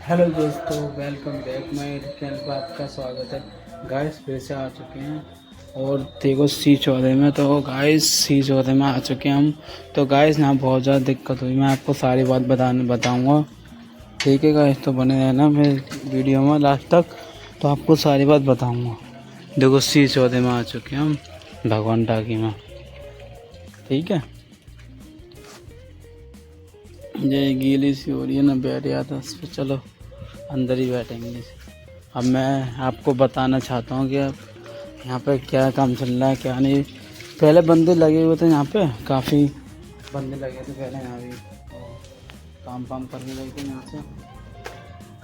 Hello दोस्तों, welcome back my channel पर आपका स्वागत है। गाइस फिर से आ चुके हैं और देखो सी चौधे में। तो गाइस सी चौधे में आ चुके हैं हम। तो गाइस यहाँ बहुत ज़्यादा दिक्कत हुई, मैं आपको सारी बात बताऊंगा। ठीक है गाइस, तो बने रहना मेरे वीडियो में लास्ट तक, तो आपको सारी बात बताऊँगा। देखो सी चौधे में आ चुके हैं हम, भगवान टाकी में। ठीक है, ये गीली सी हो रही है ना, बैठ जाता इस पर। चलो अंदर ही बैठेंगे। अब मैं आपको बताना चाहता हूँ कि अब यहाँ पे क्या काम चल रहा है क्या नहीं। पहले बंदे लगे हुए थे यहाँ पे, काफ़ी बंदे लगे थे पहले यहाँ भी। तो काम वाम करने गए थे यहाँ से,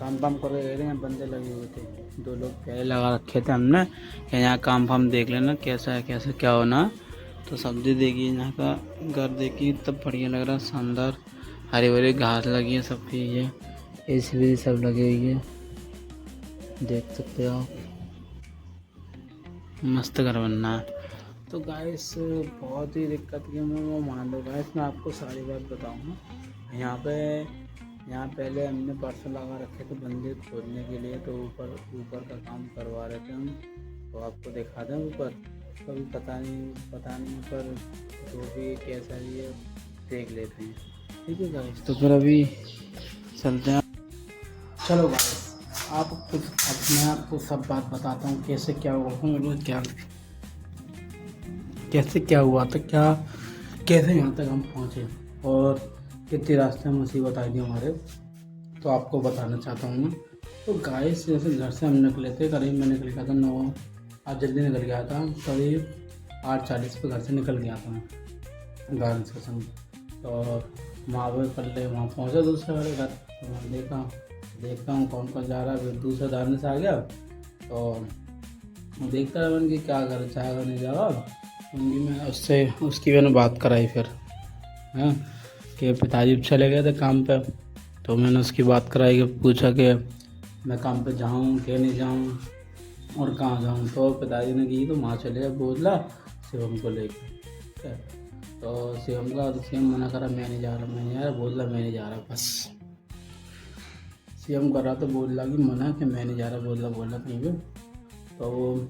काम वाम करके गए थे, यहाँ बंदे लगे हुए थे। 2 लोग पहले लगा रखे थे हमने कि यहाँ काम वाम देख लेना कैसा है, कैसे क्या होना। तो सब्जी देखिए, यहाँ का घर देखिए, तब बढ़िया लग रहा है, शानदार। हरी भरी घास लगी है सबकी, ये एसी भी सब लगी हुई है, देख सकते हो आप। मस्त घर बनना है। तो गाइस बहुत ही दिक्कत की मैं मान लो गाइस, मैं आपको सारी बात बताऊंगा। यहाँ पहले हमने परसों लगा रखे थे बंदे खोदने के लिए, तो ऊपर का काम करवा रहे थे हम। तो आपको दिखा दें ऊपर, तो अभी पता नहीं ऊपर जो भी कैसा भी है देख लेते हैं। ठीक है गाइस, तो फिर अभी चलते हैं। चलो गाइस, आप कुछ अब मैं आपको सब बात बताता हूँ कैसे क्या हुआ था मेरे, क्या कैसे क्या हुआ था, क्या कैसे यहाँ तक हम पहुँचे और कितनी रास्ते में मुसीबत आई थी हमारे। तो आपको बताना चाहता हूँ मैं। तो गाइस जैसे घर से हम निकले थे, करीब मैं निकल गया था 9, आज जल्दी निकल गया था, करीब 8:40 पे घर से निकल गया था मैं गार्डन से संग। तो वहाँ पर पल्ले वहाँ पहुँचा दूसरे वाले घर, तो वहाँ देखता हूँ कौन कौन जा रहा है। फिर दूसरा दाने से आ गया, तो देखता रहा मैंने कि क्या कर जाएगा नहीं जाएगा। उनकी मैं उसकी मैंने बात कराई फिर, हाँ, कि पिताजी चले गए थे काम पे। तो मैंने उसकी बात कराई कि पूछा कि मैं काम पे जाऊँ कि नहीं जाऊँ और कहाँ जाऊँ। तो पिताजी ने की तो वहाँ चले गए बोझला शिवम को लेकर। तो शिवम मना करा, मैं नहीं जा रहा, बोझला मैं नहीं जा रहा बस। सीएम कर रहा था, बोल रहा कि मना कि मैं नहीं जा रहा, बोल रहा कहीं पे। तो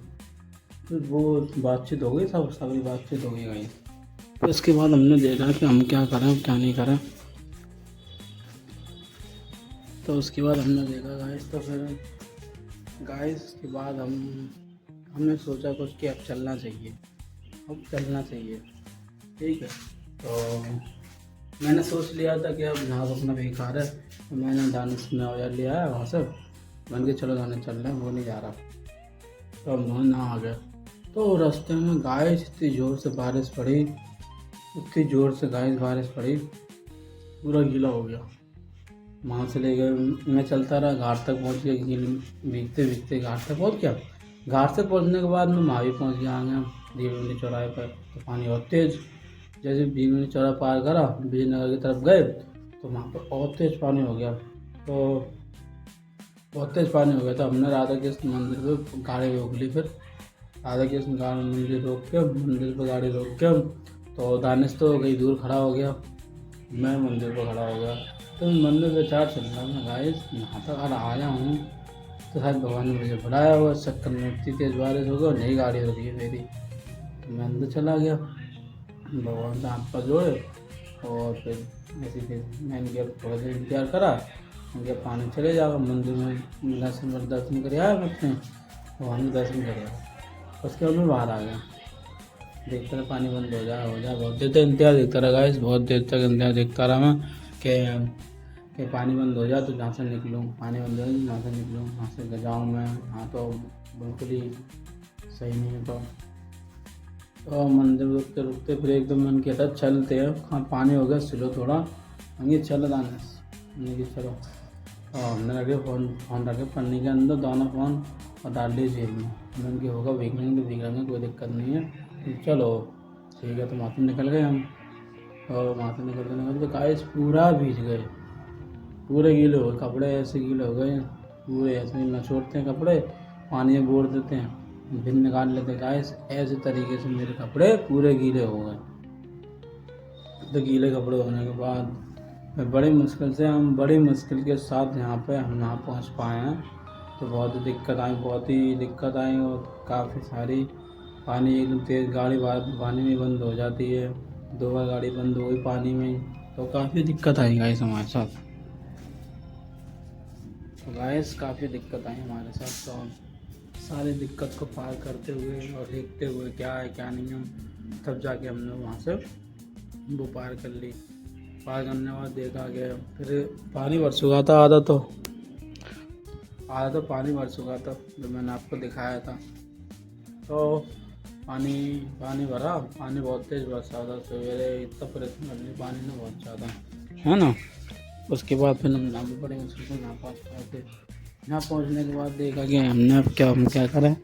फिर वो बातचीत हो गई, सभी बातचीत हो गई गई। तो इसके बाद हमने देखा कि हम क्या करें क्या नहीं करें। तो उसके बाद हमने देखा गाइस, तो फिर गाइस के बाद हमने सोचा कुछ कि अब चलना चाहिए। ठीक है, तो मैंने सोच लिया था कि अब यहाँ अपना बेकार है। तो मैंने दानिश में औजार लिया है वहाँ से, मैंने कहा चलो दानिश चल रहे हैं, वो नहीं जा रहा। तो हम वहाँ ना आ गए। तो रास्ते में गाइस इतनी ज़ोर से बारिश पड़ी, पूरा गीला हो गया। वहाँ से ले गए, मैं चलता रहा, घाट तक पहुँच गया, गीले भीगते भीगते घाट तक पहुँच गया। घाट से पहुँचने के बाद मैं वहाँ भी पहुँच गया भीमनी चौराहे पर। तो पानी और तेज़, जैसे भीमनी चौराहा पार करा, विजयनगर की तरफ गए, तो वहाँ पर और तेज़ पानी हो गया। तो बहुत तेज़ पानी हो गया, तो हमने राधा कृष्ण मंदिर पे गाड़ी रोक ली। फिर राधा कृष्ण मंदिर पर गाड़ी रोक के, तो दानिश तो कहीं दूर खड़ा हो गया, मैं मंदिर पर खड़ा हो गया। तो मंदिर पे चार चल रहा मैं गाइस, यहाँ तक अगर आया हूँ तो शायद भगवान ने मुझे बुलाया हुआ। इस चक्कर में इतनी तेज़ बारिश हो गई और नई गाड़ी रुकी है मेरी। तो मैं अंदर चला गया, भगवान से हाथ पर जोड़े, और फिर ऐसे फिर मैंने किया, थोड़ा देर इंतजार करा। उनके पानी चले जाओ मंदिर में, दर्शन कर आया अपने, भगवान में दर्शन कर आया। उसके बाद मैं बाहर आ गया, देखता रहा पानी बंद हो जाए। बहुत देर तक इंतजार देखता रहा गाइस, बहुत देर तक इंतजार देखता रहा मैं कि पानी बंद हो जाए तो जहाँ से निकलूँ, पानी बंद हो जाए जहाँ से निकलूँ, वहाँ से जाऊँ मैं। हाँ, तो बिल्कुल ही सही नहीं है। तो मंदिर रुकते रुकते फिर एकदम मन किया था चलते हैं, हाँ पानी हो गया स्लो थोड़ा, हमने चलो दानिश, हमने कि चलो। और हमने रखे फ़ोन रखे पन्नी के अंदर, दोनों फ़ोन, और डाल ली जेब में। हमने कि होगा भीग लेंगे तो भीग लेंगे, कोई दिक्कत नहीं है, चलो ठीक है। तो वहाँ से निकल गए हम, और वहाँ से निकलते गाइस पूरा भीग गए, पूरे गीले हो गए कपड़े, ऐसे गीले हो गए पूरे, ऐसे ही नचोड़ते हैं कपड़े, पानी में बोर देते हैं, फिर निकाल लेते हैं गाइस। ऐसे तरीके से मेरे कपड़े पूरे गीले हो गए। तो गीले कपड़े होने के बाद फिर बड़ी मुश्किल से हम बड़ी मुश्किल के साथ यहाँ पे हम यहाँ पहुँच पाए हैं। तो बहुत ही दिक्कत आई और काफ़ी सारी पानी एकदम तेज़ गाड़ी पानी में बंद हो जाती है। 2 बार गाड़ी बंद हो गई पानी में, तो काफ़ी दिक्कत आई गाइस हमारे साथ। तो गाइस काफ़ी दिक्कत आई हमारे साथ। तो सारी दिक्कत को पार करते हुए और देखते हुए क्या है क्या नहीं है, तब जाके हमने वहाँ से वो पार कर ली। पार करने के बाद देखा गया, फिर पानी भर चुका था आधा तो पानी भर चुका था जो मैंने आपको दिखाया था। तो पानी भरा, पानी बहुत तेज़ बरसा था। सवेरे इतना परेशान करने पानी ना बहुत ज़्यादा, है ना। उसके बाद फिर हम यहाँ बड़े मुश्किल से यहाँ पहुँच पाए थे। यहाँ पहुँचने के बाद देखा कि हमने अब हम क्या करें,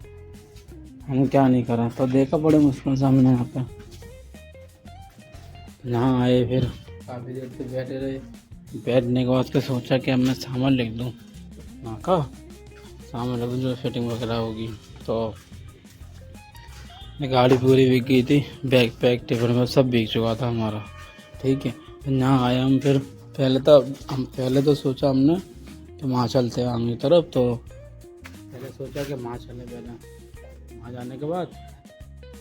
हम क्या नहीं करें। तो देखा बड़े मुश्किल से हमने यहाँ पे यहाँ आए, फिर काफ़ी देर तक बैठे रहे। बैठने के बाद फिर सोचा कि अब मैं सामान लिख दूँ, वहाँ का सामान लिख दूँ जो फिटिंग वगैरह होगी। तो गाड़ी पूरी भीग गई थी, बैग पैक टिफिन में सब भीग चुका था हमारा, ठीक है। फिर यहाँ आया हम, फिर पहले तो सोचा हमने कि वहाँ चलते हैं आगे की तरफ। तो पहले सोचा कि वहाँ चले, पहले वहाँ जाने के बाद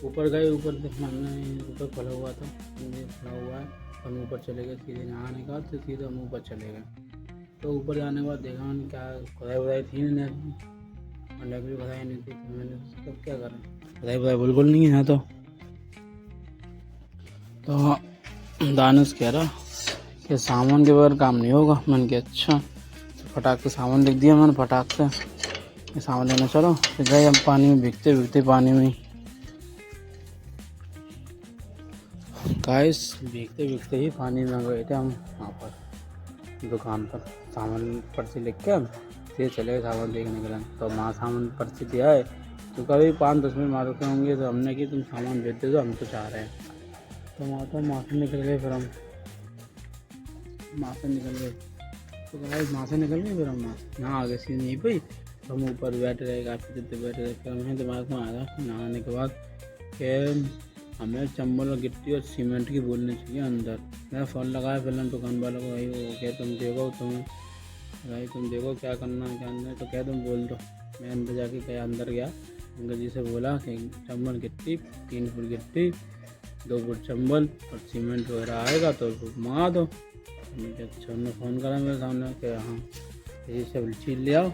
ऊपर गए। ऊपर देखना हमने ऊपर खुला हुआ था, खुला हुआ है। हम ऊपर चले गए सीधे, यहाँ निकाल तो सीधे हम ऊपर चले गए। तो ऊपर जाने के बाद देखा मैंने क्या खुदाई थी नहीं, मतलब भी खुदाई नहीं थी। तो मैंने तब क्या करें, खुदाई बिल्कुल नहीं है। तो दानिश कह रहा कि सामान के बगैर काम नहीं होगा। मैंने कहा अच्छा। तो फटाक से सामान लिख दिया मैंने, फटाक से सामान लेना चलो। फिर गए हम पानी में भीगते पानी में। गाइस भीगते ही पानी में गए थे हम वहाँ पर दुकान पर। सामान पर्ची लिख के फिर चले गए सामान देखने के लिए। तो वहाँ सामान पर्ची दिया है, तो कभी 5-10 मिनट मारते होंगे। तो हमने कि तुम सामान भेज दे दो, हम तो चाह रहे हैं। तो वहाँ से निकल गए। फिर हम वहाँ से निकल गए। तो गाइस वहाँ से निकल गए, फिर हम यहाँ आगे सीन नहीं पाई। तो हम ऊपर बैठ रहे, काफ़ी देर बैठे रहे। फिर हमें दिमाग में आया नहाने के बाद कि हमें चंबल और गिट्टी और सीमेंट की बोलनी चाहिए अंदर। मैंने फ़ोन लगाया फिर हम दुकान वालों को, भाई वो क्या तुम देखो क्या करना है क्या नहीं। तो क्या तुम बोल दो। मैं अंदर जाके क्या अंदर गया, अंकल जी से बोला कि चंबल गिट्टी 3 फुट गिट्टी 2 फुट चंबल और सीमेंट वगैरह आएगा तो मंगा दो। अच्छा उन्होंने फ़ोन करा मेरे सामने कि हाँ ये सब चीज़ ले आओ,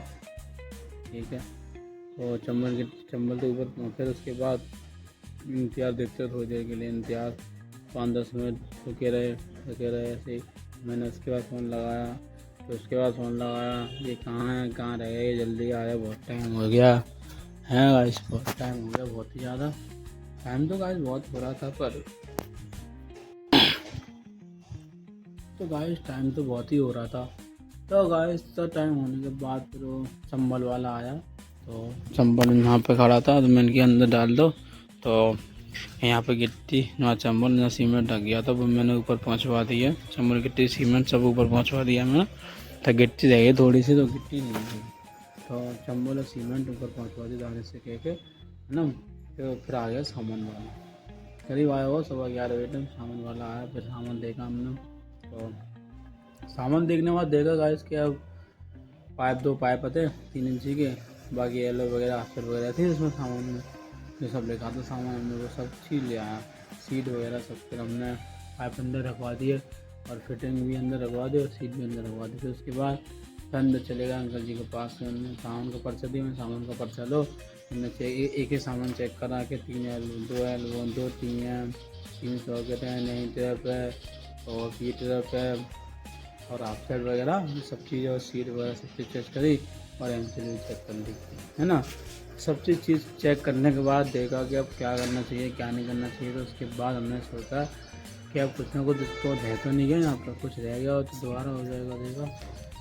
ठीक है। तो चंबल तो ऊपर। फिर उसके बाद इंतज़ार देखते थोड़ी देर के लिए, इंतज़ार 5-10 मिनट रुके रहे ऐसे ही। मैंने उसके बाद फ़ोन लगाया, तो उसके बाद फ़ोन लगाया ये कहाँ रह गए, जल्दी आया, बहुत टाइम हो गया है गाइस, बहुत टाइम हो गया, बहुत ही ज़्यादा टाइम। तो गाइस बहुत हो रहा था पर तो गाइस टाइम तो बहुत ही हो रहा था। तो गाइस तो टाइम होने के बाद फिर वो चंबल वाला आया। तो चंबल यहाँ पे खड़ा था, तो मैंने के अंदर डाल दो। तो यहाँ पे गिट्टी ना चंबल ना सीमेंट रख गया था, वो मैंने ऊपर पहुँचवा दिया। चंबल गिट्टी सीमेंट सब ऊपर पहुँचवा दिया मैंने। तो गिट्टी रह गई थोड़ी सी, तो गिट्टी नहीं थी। तो चंबल और सीमेंट ऊपर पहुँचवा दी दाने से कह के, है ना। फिर आ गया सामान वाला, करीब आया हुआ 11:15 बजे तक सामान वाला आया। फिर सामान देखा हमने। तो सामान देखने के बाद देखा गाइस कि अब दो पाइप आते 3 इंची के, बाकी येलो वगैरह आस्तर वगैरह थी उसमें सामान में जो सब लिखा था सामान, हमने वो सब चीज़ ले आया, सीट वगैरह सब। फिर हमने पाइप अंदर रखवा दिए और फिटिंग भी अंदर रखवा दी और सीट भी अंदर रखवा दी। फिर उसके बाद फिर अंदर चले गए अंकल जी के पास। उन्होंने सामान का पर्चा दिया, मैं सामान का पर्चा लो। हमने एक ही सामान चेक करा के 3 एल 2 एल 2 3 एम 3 सॉकेट है, नई ट्रैप है और ये ट्रैप है और हाफ साइड वगैरह सब चीज़ और सीट वगैरह सब चीज़ चेक करी और एमसील भी चेक कर ली, है ना। सब चीज़ चेक करने के बाद देखा कि अब क्या करना चाहिए क्या नहीं करना चाहिए। तो उसके बाद हमने सोचा कि अब कुछ ना कुछ इसको रह तो नहीं गया, यहाँ पर कुछ रह गया हो तो दोबारा हो जाएगा देखा।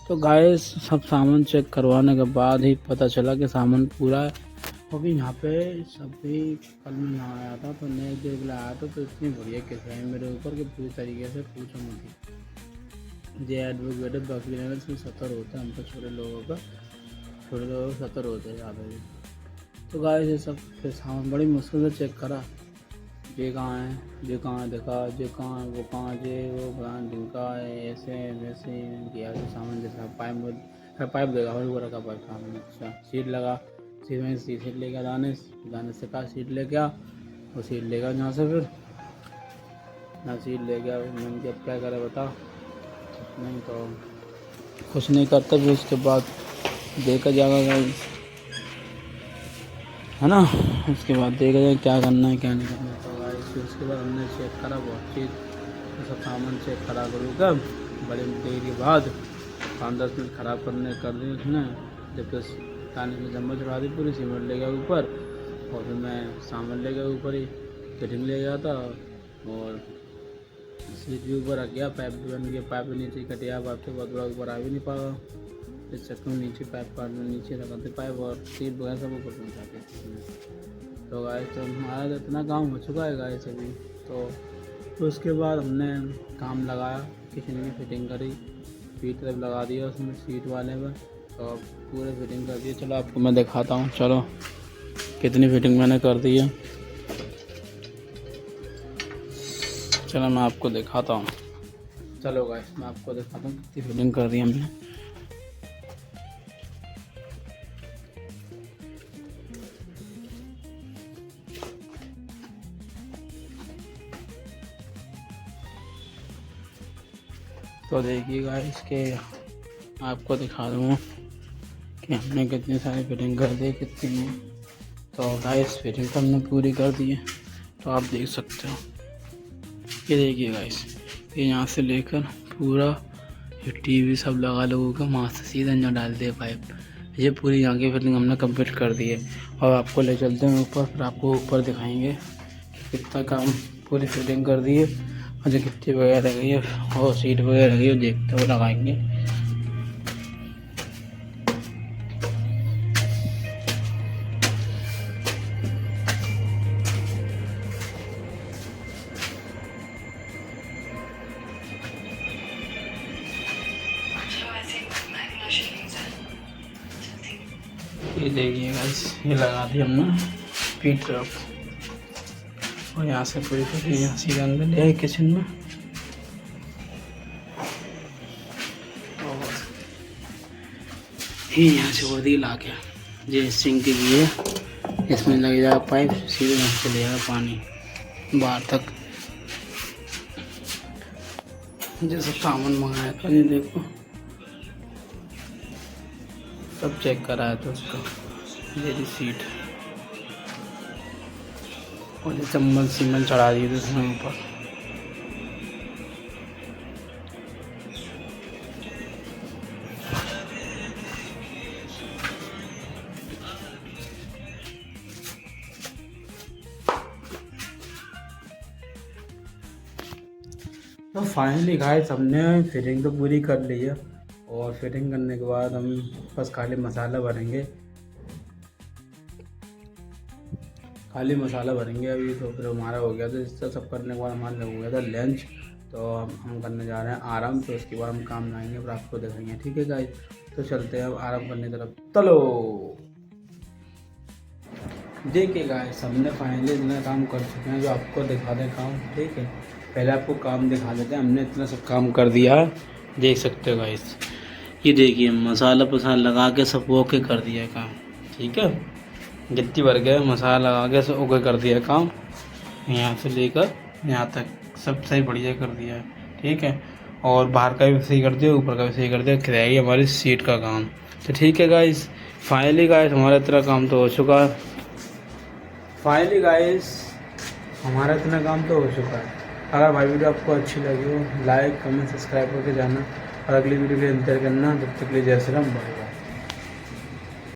तो गाइस सब सामान चेक करवाने के बाद ही पता चला कि सामान पूरा है। अभी यहाँ पे सभी कल मैं यहाँ आया था तो नए देख आया था, तो इतनी बढ़िया किस्सा है मेरे ऊपर कि पूरी तरीके से पूछो मत। जे एडवोकेट बाकी लेवल से 70 होता है, हम तो छोटे लोगों का 70 होते हैं ज़्यादा भी। तो गाइस ये सब फिर सामान बड़ी मुश्किल से चेक करा, ये कहाँ है, ये कहाँ दिखा, ये कहाँ है, वो कहाँ, ये वो ब्रांड ढिंका है, ऐसे वैसे किया तो सामान जैसा पाइप देगा और वो रखा पाइप सामने। अच्छा सीट लगा, सीट ले गया दानिश से कहा सीट ले गया, वो सीट ले गया यहाँ से, फिर ना सीट ले गया। मैंने कि अब क्या करे बता, नहीं तो कुछ नहीं करता। फिर उसके बाद देखा जाएगा गाइस, है ना, उसके बाद देखा जाए क्या करना है क्या नहीं करना है। तो गाइस फिर उसके बाद हमने चेक करा बहुत चीज़, तो सब सामान चेक करा करूँगा बड़ी देर के बाद 5-10 मिनट ख़राब करने कर दी उसने। जब तक ताने में चम्मच चढ़ा दी पूरी, सीमेंट ले गया ऊपर, और फिर मैं सामान ले गया ऊपर ही, फिटिंग ले गया था, और सीट भी ऊपर रख गया, पाइप भी बन गया, पाइप भी नीचे कटिया, पाइप से बहुत बड़ा ऊपर आ भी नहीं पाया, इस चक्कर में नीचे पाइप काटने नीचे रखा थे पाइप, और सीट वगैरह सब ऊपर पहुँचा के। तो गाइस तो हमारा तो इतना काम हो चुका है गाइस अभी। तो उसके बाद हमने काम लगाया, किचन में फिटिंग करी, फीट तरफ लगा दिया उसमें सीट वाले में, तो अब पूरे फिटिंग कर दिए। चलो आपको मैं दिखाता हूँ, चलो कितनी फिटिंग मैंने कर दी है, चलो मैं आपको दिखाता हूँ। चलो गाइस मैं आपको दिखाता हूँ कितनी फिटिंग कर दी हमने। तो देखिए गाइस के आपको दिखा दूँगा कि हमने कितनी सारी फिटिंग कर दी कितनी में। तो गाइस फिटिंग तो हमने पूरी कर दी है, तो आप देख सकते हो। ये देखिए गाइस, ये यहाँ से लेकर पूरा ये टीवी सब लगा लोगों का वहाँ से सीधा यहाँ डाल दिया पाइप। ये पूरी यहाँ की फिटिंग हमने कंप्लीट कर दी है। और आपको ले चलते हैं ऊपर, फिर आपको ऊपर दिखाएंगे कि कितना काम पूरी फिटिंग कर दी है, और जो गिट्टी वगैरह रह गई है और सीट वगैरह रह गई है देखते हुए लगाएंगे। ये देखिए गाइस, ये लगा दी हमने पीठ तरफ, और यहाँ से पूरी फिटिंग यहाँ सीधे अंदर ले आए किचन में। और ये यहाँ से वो दी ला के ये सिंक की है, इसमें लग जाएगा पाइप, सीधे यहाँ से ले जाएगा पानी बाहर तक। जैसे सामान मंगाया था ये देखो, सब चेक कराया था उसका, ये रिसीट, और ये चम्मच सीमेंट चढ़ा दिए थे उसमें ऊपर। तो फाइनली गाइस हमने फिटिंग तो पूरी कर ली है, और फिटिंग करने के बाद हम बस खाली मसाला भरेंगे, खाली मसाला भरेंगे अभी। तो फिर हमारा हो गया, तो इससे सब करने के बाद हमारा हो गया था लंच। तो हम करने जा रहे हैं आराम, तो उसके बाद हम काम लाएंगे और आपको दिखाएंगे, ठीक है गाइस। तो चलते हैं अब आराम करने की तरफ, चलो। देखिए गाइस हमने फाइनली इतना काम कर चुके हैं जो आपको दिखा दें काम, ठीक है। पहले आपको काम दिखा देते हैं, हमने इतना सब काम कर दिया है, देख सकते हो गाइस। ये देखिए मसाला पसाला लगा के सब ओके कर दिया है काम, ठीक है। गिट्टी भर गया, मसाला लगा के सब ओके कर दिया है काम, यहाँ से लेकर यहाँ तक सब सही बढ़िया कर दिया है, ठीक है। और बाहर का भी सही कर दिया, ऊपर का भी सही कर दिया, रह हमारी सीट का काम। तो ठीक है गाइस, फाइनली गाइस हमारा इतना काम तो हो चुका है, फाइनली गाइस हमारा इतना काम तो हो चुका है। अगर भाई वीडियो आपको अच्छी लगी हो, लाइक कमेंट सब्सक्राइब करके जाना, और अगली वीडियो के लिए इंतजार करना। जब तक के लिए जय श्री राम, बाय।